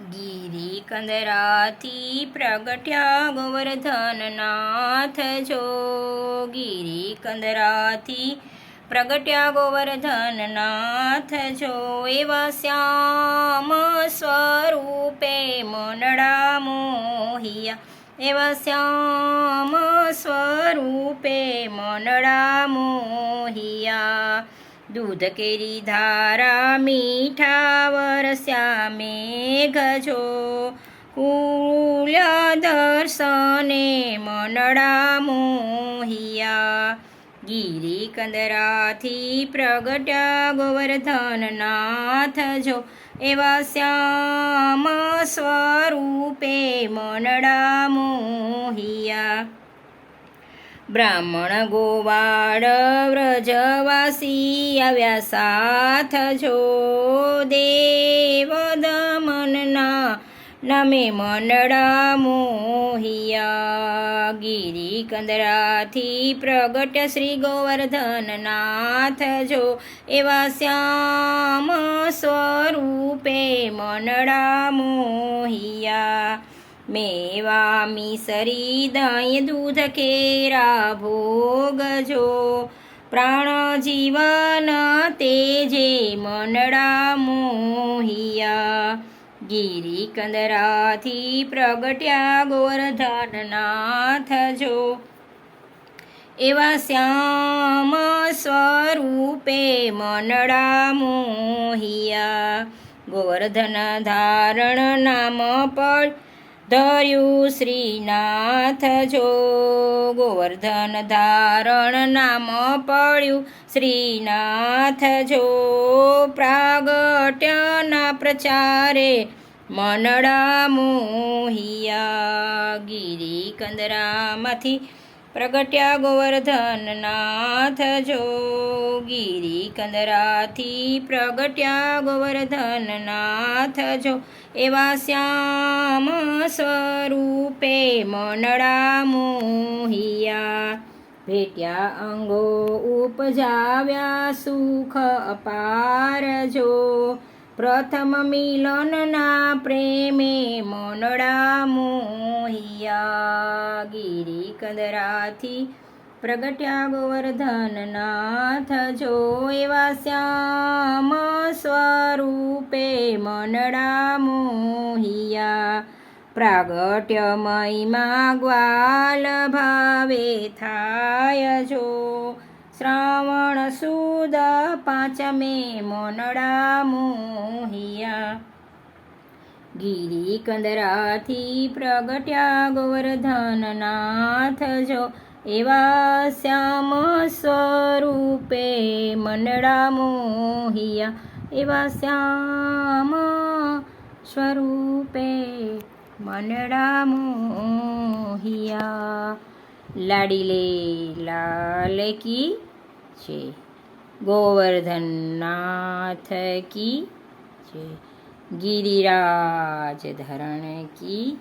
ગિરી કંદરાથી પ્રગટ્યા ગોવર્ધનનાથ જો. ગિરી કંદરાથી પ્રગટ્યા ગોવર્ધનનાથ જો. એવા શ્યામ સ્વરૂપે મનડા મોહિયા. એવા શ્યામ સ્વરૂપે મનડા મોહિયા. દૂધ કેરી ધારા મીઠા વરસ્યા મેઘ જો. કુલ્ય દર્શને મનડા મોહિયા. ગિરી કંદરાથી પ્રગટ્યા ગોવર્ધનનાથ જો. એવા શ્યામ સ્વરૂપે મનડા મોહિયા. બ્રાહ્મણ ગોવાળ વ્રજવાસી આવ્યા સાથ જો. દેવ દમનના નામે મનડા મોહિયા. ગિરી કંદરાથી પ્રગટ શ્રી ગોવર્ધનનાથ જો. એવા શ્યામ સ્વરૂપે મનડા મોહિયા. મેવા મિસરી દહીં દૂધ કેરા ભોગ જો. પ્રાણ જીવન તેજે મનડા મોહિયા. ગિરી કંદરાથી પ્રગટ્યા ગોવર્ધનનાથ જો. એવા શ્યામ સ્વરૂપે મનડા મોહિયા. ગોવર્ધન ધારણ નામ પડ ધર્યું શ્રીનાથ જો. ગોવર્ધન ધારણ નામ પડ્યું શ્રીનાથ જો. પ્રાગટ્યના પ્રચારે મનડા મોહિયા. ગિરી કંદરામાંથી પ્રગટ્યા ગોવર્ધનનાથ જો. ગિરી કંદરાથી પ્રગટ્યા ગોવર્ધનનાથ જો. એવા શ્યામ સ્વરૂપે મનડા મોહિયા. ભેટ્યા અંગો ઉપજાવ્યા સુખ અપાર જો. પ્રથમ મિલનના પ્રેમે મનડા મોહિયા. ગિરી કંદરાથી પ્રગટ્યા ગોવર્ધનનાથ જો. એવા શ્યામ સ્વરૂપે મનડા મોહિયા. પ્રાગટ્ય મહિમા ગ્વાલ ભાવે થાય જો. શ્રાવણ સુદ પાંચમે મનડા મોહિયા. ગિરી કંદરાથી પ્રગટ્યા ગોવર્ધનનાથ જો. એવા શ્યામ સ્વરૂપે મનડા મોહિયા. એવા શ્યામ સ્વરૂપે મનડા મોહિયા. લાડીલે લાલ કી છે. ગોવર્ધનનાથ કી છે. ગિરિરાજ ધરણ કી